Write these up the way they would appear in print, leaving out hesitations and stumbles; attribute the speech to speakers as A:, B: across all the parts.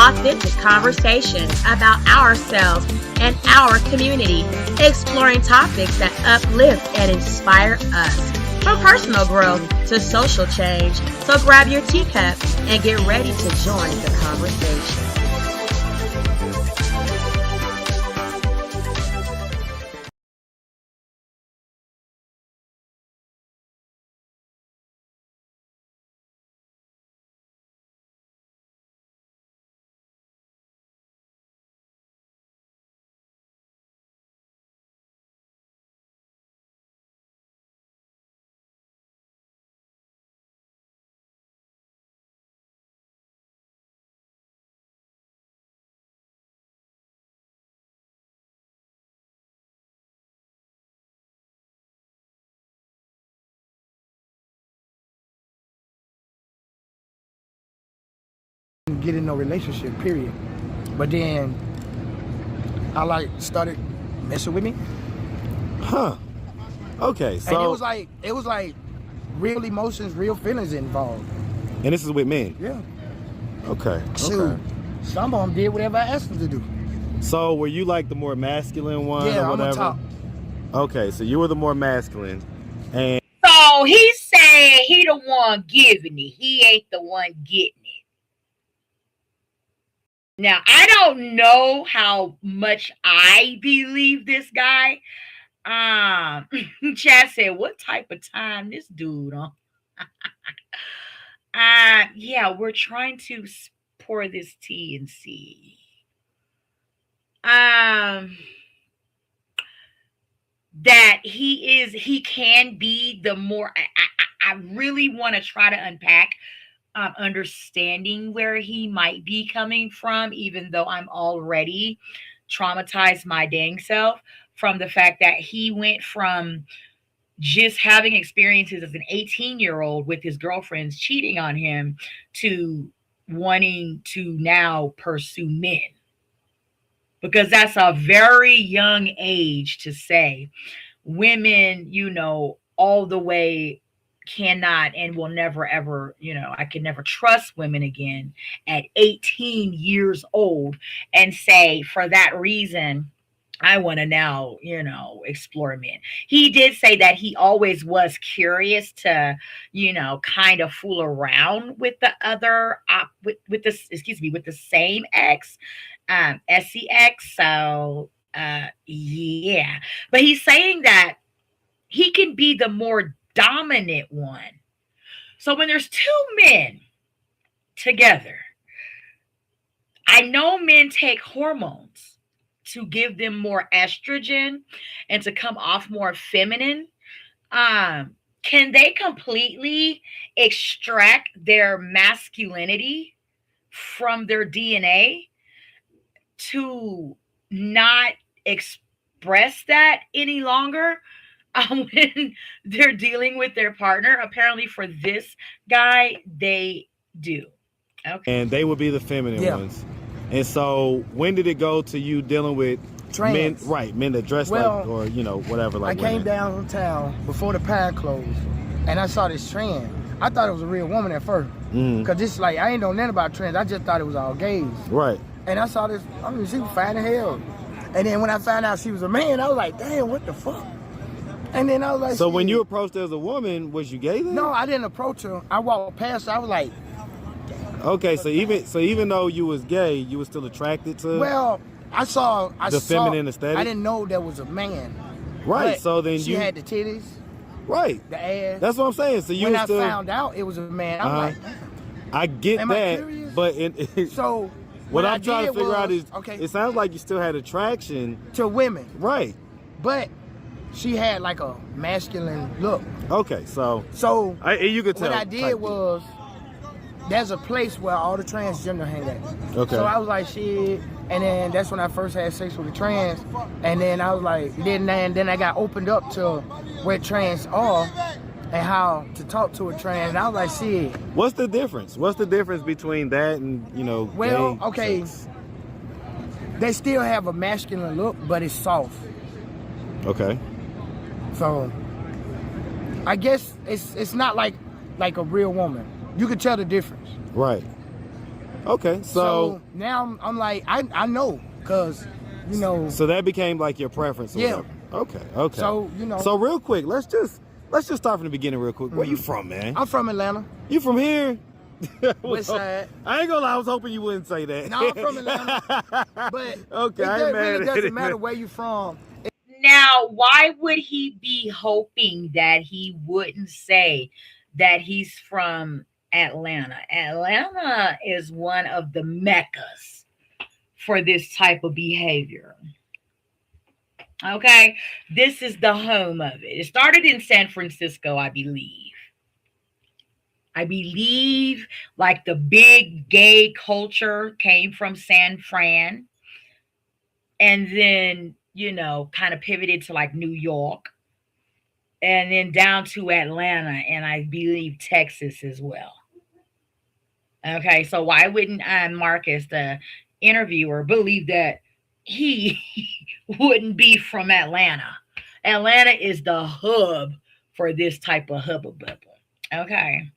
A: authentic conversations about ourselves and our community, exploring topics that uplift and inspire us. From personal growth to social change. So grab your teacup and get ready to join the conversation.
B: Get in no relationship, period. But then I started messing with me.
C: Huh. Okay, so
B: And it was like real emotions, real feelings involved.
C: And this is with men?
B: Yeah.
C: Okay.
B: Shoot.
C: Okay.
B: Some of them did whatever I asked them to do.
C: So were you like the more masculine one
B: Yeah,
C: or whatever?
B: I'm on top.
C: Okay, so you were the more masculine. And
D: so he's saying he the one giving it. He ain't the one getting it. Now, I don't know how much I believe this guy. Chad said, what type of time this dude on? Yeah, we're trying to pour this tea and see. That he can be the more, I really want to try to unpack understanding where he might be coming from, even though I'm already traumatized my dang self from the fact that he went from just having experiences as an 18-year-old with his girlfriends cheating on him to wanting to now pursue men. Because that's a very young age to say women, all the way cannot and will never ever, I can never trust women again at 18 years old and say for that reason I want to now, explore men. He did say that he always was curious to, kind of fool around with the other, with the same ex, sex. So, yeah. But he's saying that he can be the more dominant one. So when there's two men together, I know men take hormones to give them more estrogen and to come off more feminine. Can they completely extract their masculinity from their DNA to not express that any longer when they're dealing with their partner? Apparently for this guy, they do. Okay.
C: And they would be the feminine ones. And so when did it go to you dealing with
B: Trans.
C: men that dress like, or whatever, like
B: I came downtown before the pie closed and I saw this trans. I thought it was a real woman at first. Cause this I ain't know nothing about trans. I just thought it was all gays.
C: Right.
B: And I saw this, she was fine as hell. And then when I found out she was a man, I was like, damn, what the fuck? And then I was like,
C: so when you approached her as a woman, was you gay then?
B: No, I didn't approach her. I walked past her. I was like,
C: okay, so even though you was gay, you were still attracted to.
B: Well, I saw
C: feminine aesthetic.
B: I didn't know there was a man.
C: Right. So then
B: she had the titties.
C: Right.
B: The ass.
C: That's what I'm saying. So you
B: when
C: I
B: found out it was a man, I'm like,
C: I get
B: am
C: that,
B: I curious?
C: but
B: so
C: what I'm trying to figure out is,
B: okay,
C: it sounds like you still had attraction
B: to women.
C: Right.
B: But she had like a masculine look.
C: Okay, so you could tell.
B: What I did was, there's a place where all the transgender hang at.
C: Okay.
B: So I was like, shit. And then that's when I first had sex with a trans. And then I was like, then I got opened up to where trans are and how to talk to a trans. And I was like, shit.
C: What's the difference? What's the difference between that and,
B: well,
C: gay
B: okay.
C: sex?
B: They still have a masculine look, but it's soft.
C: Okay.
B: So I guess it's not like a real woman. You could tell the difference.
C: Right. Okay, so
B: now I'm like, I know, cause you know.
C: So that became like your preference. Or
B: Yeah.
C: whatever. Okay.
B: So you know.
C: So real quick, let's just start from the beginning real quick. Where you from, man?
B: I'm from Atlanta.
C: You from here?
B: West side.
C: I ain't gonna lie, I was hoping you wouldn't say that.
B: No, I'm from Atlanta. But
C: okay,
B: it really doesn't matter where you from.
D: Now, why would he be hoping that he wouldn't say that he's from Atlanta? Atlanta is one of the meccas for this type of behavior. Okay, this is the home of it. It started in San Francisco, I believe. Like the big gay culture came from San Fran, and then, you know, kind of pivoted to like New York, and then down to Atlanta, and I believe Texas as well. Okay, so why wouldn't Marcus, the interviewer, believe that he wouldn't be from Atlanta? Atlanta is the hub for this type of hubba bubba. Okay.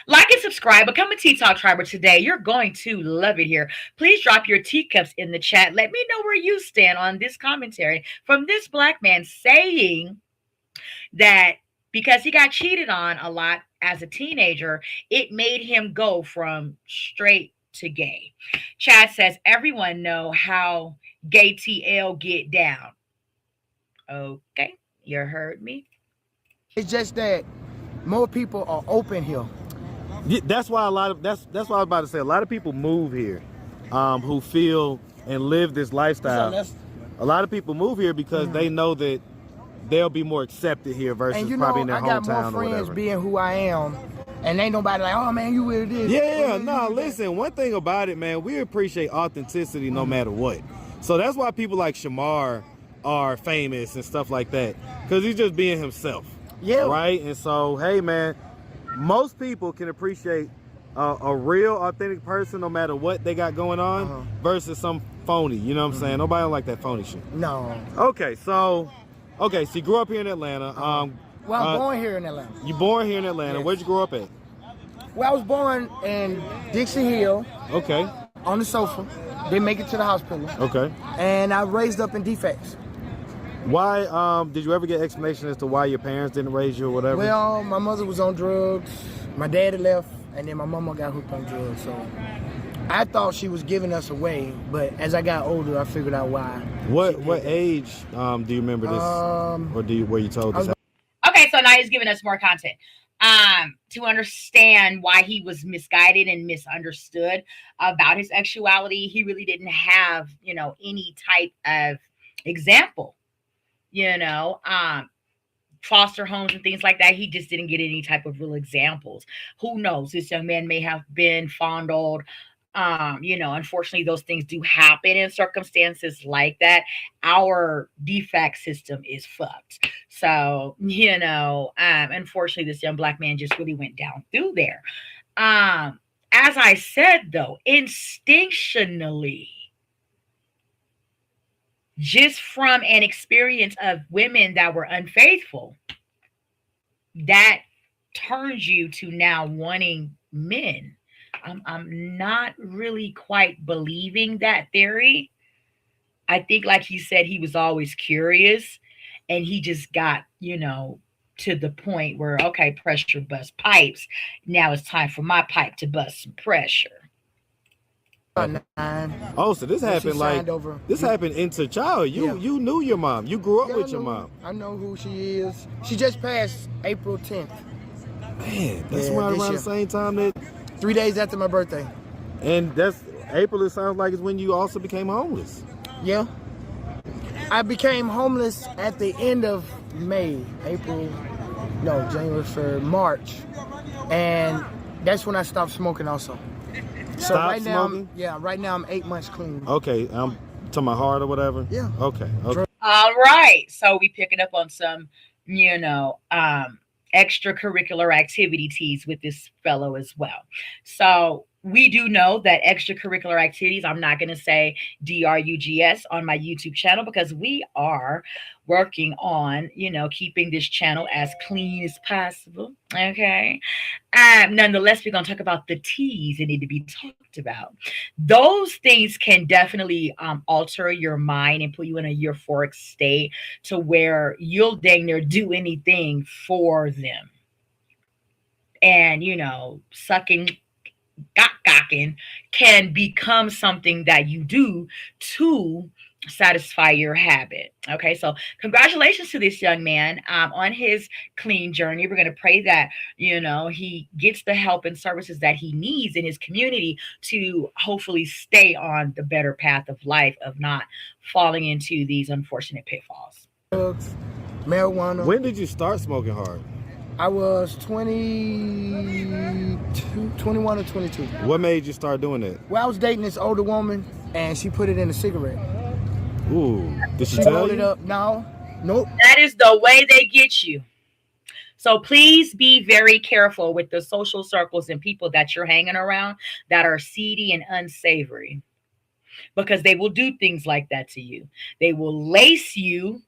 D: Like and subscribe. Become a Tea Talk Triber today. You're going to love it here. Please drop your teacups in the chat. Let me know where you stand on this commentary from this black man saying that because he got cheated on a lot as a teenager, it made him go from straight to gay. Chad says, everyone know how gay TL get down. Okay, you heard me.
B: It's just that more people are open here.
C: Yeah, that's why that's what I was about to say. A lot of people move here, who feel and live this lifestyle. A lot of people move here because they know that they'll be more accepted here versus
B: and you
C: probably in
B: know,
C: their
B: I got
C: hometown
B: more
C: or
B: friends
C: whatever.
B: being who I am, and ain't nobody like, oh man, you weird this.
C: Yeah, no, listen, one thing about it, man, we appreciate authenticity no matter what. So that's why people like Shamar are famous and stuff like that, because he's just being himself.
B: Yeah.
C: Right? And so, hey, man, most people can appreciate a real, authentic person no matter what they got going on versus some phony. You know what I'm saying? Nobody don't like that phony shit.
B: No.
C: Okay, so you grew up here in Atlanta.
B: Well, I'm born here in Atlanta.
C: You born here in Atlanta.
B: Yes.
C: Where'd you grow up at?
B: Well, I was born in Dixie Hill.
C: Okay.
B: On the sofa. Didn't make it to the hospital.
C: Okay.
B: And I raised up in defects.
C: Why, did you ever get explanation as to why your parents didn't raise you or whatever?
B: Well, my mother was on drugs, my dad had left, and then my mama got hooked on drugs, so I thought she was giving us away, but as I got older, I figured out why.
C: What age do you remember this, or were you told this?
D: Okay, so now he's giving us more content to understand why he was misguided and misunderstood about his sexuality. He really didn't have, you know, any type of example. You know, foster homes and things like that. He just didn't get any type of real examples. Who knows? This young man may have been fondled. You know, unfortunately, those things do happen in circumstances like that. Our defect system is fucked. So, you know, unfortunately, this young black man just really went down through there. As I said, though, instinctually, just from an experience of women that were unfaithful, that turns you to now wanting men. I'm not really quite believing that theory. I think, like he said, he was always curious, and he just got, you know, to the point where, okay, pressure bust pipes. Now it's time for my pipe to bust some pressure.
C: Oh, so this happened happened into childhood. You knew your mom. You grew up with your mom.
B: I know who she is. She just passed April 10th.
C: Man, that's around the same time that
B: 3 days after my birthday.
C: And that's April. It sounds like it's when you also became homeless.
B: Yeah. I became homeless at the end of January, February, March. And that's when I stopped smoking also. So
C: right
B: now I'm 8 months clean.
C: Okay, to my heart or whatever.
B: Yeah.
C: Okay.
D: All right. So we picking up on some, you know, extracurricular activities with this fellow as well. So We do know that extracurricular activities, I'm not going to say drugs on my YouTube channel because we are working on, keeping this channel as clean as possible. Okay. Nonetheless, we're going to talk about the T's that need to be talked about. Those things can definitely alter your mind and put you in a euphoric state to where you'll dang near do anything for them. And, sucking gawking can become something that you do to satisfy your habit. Okay, so congratulations to this young man on his clean journey. We're going to pray that he gets the help and services that he needs in his community to hopefully stay on the better path of life, of not falling into these unfortunate pitfalls.
B: Drugs, marijuana.
C: When did you start smoking hard?
B: I was 21 or 22.
C: What made you start doing that?
B: Well, I was dating this older woman, and she put it in a cigarette.
C: Ooh, did she
B: She
C: tell
B: rolled it
C: you?
B: up. No, nope.
D: That is the way they get you. So please be very careful with the social circles and people that you're hanging around that are seedy and unsavory, because they will do things like that to you. They will lace you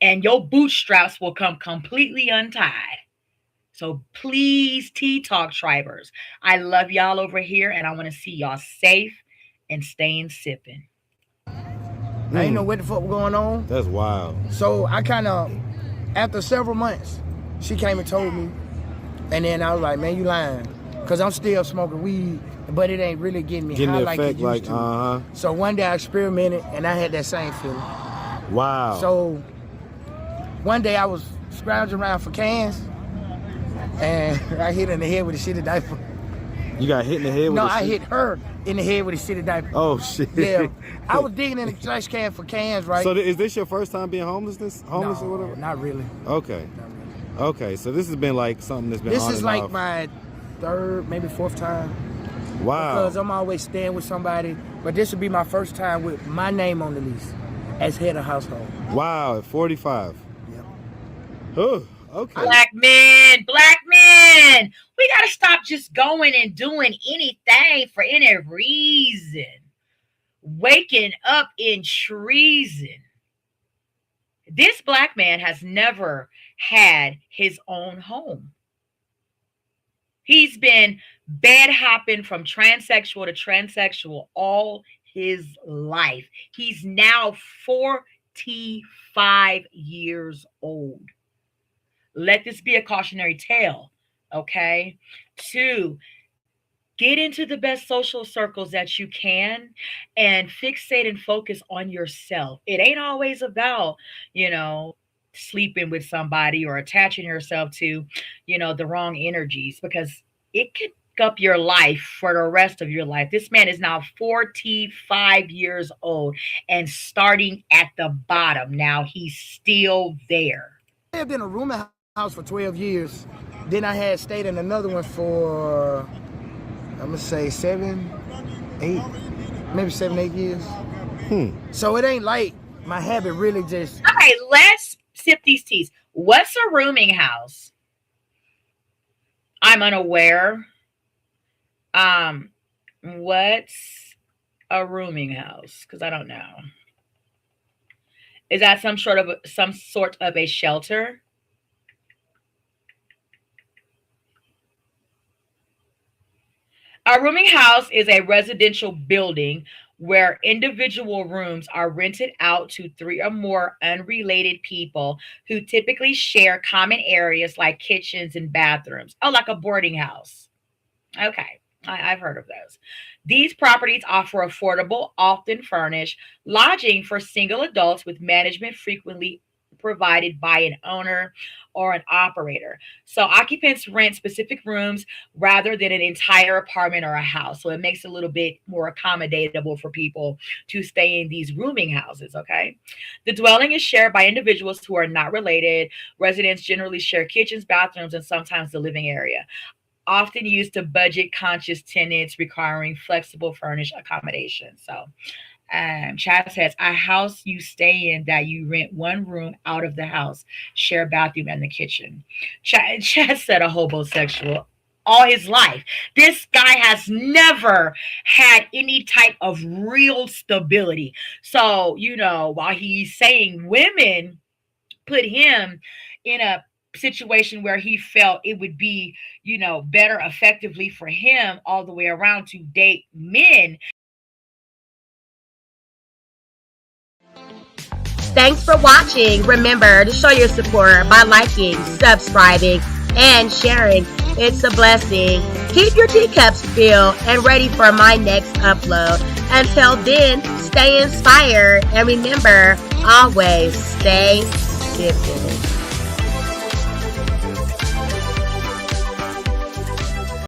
D: and your bootstraps will come completely untied. So please, T-Talk Tribers, I love y'all over here and I want to see y'all safe and staying sipping.
B: I ain't know what the fuck was going on.
C: That's wild.
B: So I kind of, after several months, she came and told me. And then I was like, man, you lying. Because I'm still smoking weed, but it ain't really getting me high
C: The
B: like
C: effect,
B: it used to. So one day I experimented and I had that same feeling.
C: Wow.
B: So one day I was scrounging around for cans and I hit her in the head with a shitty diaper.
C: You got hit in the head with
B: No,
C: a
B: I
C: shit?
B: hit her in the head with a shitty diaper.
C: Oh, shit.
B: Yeah. I was digging in the trash can for cans, right?
C: So is this your first time being homeless
B: no,
C: or whatever?
B: not really.
C: Okay.
B: Not really.
C: Okay, so this has been like something that's been
B: This
C: on
B: is
C: and
B: like
C: off.
B: my third, maybe fourth time.
C: Wow.
B: Because I'm always staying with somebody. But this would be my first time with my name on the lease as head of household.
C: Wow, at 45.
B: Yep.
C: Oh, okay.
D: Black men, we got to stop just going and doing anything for any reason. Waking up in treason. This black man has never had his own home. He's been bed hopping from transsexual to transsexual all his life. He's now 45 years old. Let this be a cautionary tale, okay? 2, get into the best social circles that you can and fixate and focus on yourself. It ain't always about, sleeping with somebody or attaching yourself to, the wrong energies, because it could up your life for the rest of your life. This man is now 45 years old and starting at the bottom. Now he's still there.
B: I lived in a rooming house for 12 years. Then I had stayed in another one for, I'm gonna say 7, 8 years. So it ain't like my habit really just.
D: Okay, let's sip these teas. What's a rooming house? I'm unaware. What's a rooming house? Because I don't know. Is that some sort of a shelter? A rooming house is a residential building where individual rooms are rented out to 3 or more unrelated people who typically share common areas like kitchens and bathrooms. Oh, like a boarding house. Okay, I've heard of those. These properties offer affordable, often furnished lodging for single adults with management frequently provided by an owner or an operator. So occupants rent specific rooms rather than an entire apartment or a house. So it makes it a little bit more accommodatable for people to stay in these rooming houses, okay? The dwelling is shared by individuals who are not related. Residents generally share kitchens, bathrooms, and sometimes the living area. Often used to budget-conscious tenants requiring flexible furnished accommodation. So Chad says, a house you stay in that you rent one room out of the house, share bathroom and the kitchen. Chad said a hobosexual. all his life. This guy has never had any type of real stability. So, you know, while he's saying women put him in a situation where he felt it would be, you know, better effectively for him all the way around to date men.
A: Thanks for watching. Remember to show your support by liking, subscribing, and sharing. It's a blessing. Keep your teacups filled and ready for my next upload. Until then, stay inspired and remember, always stay dipping.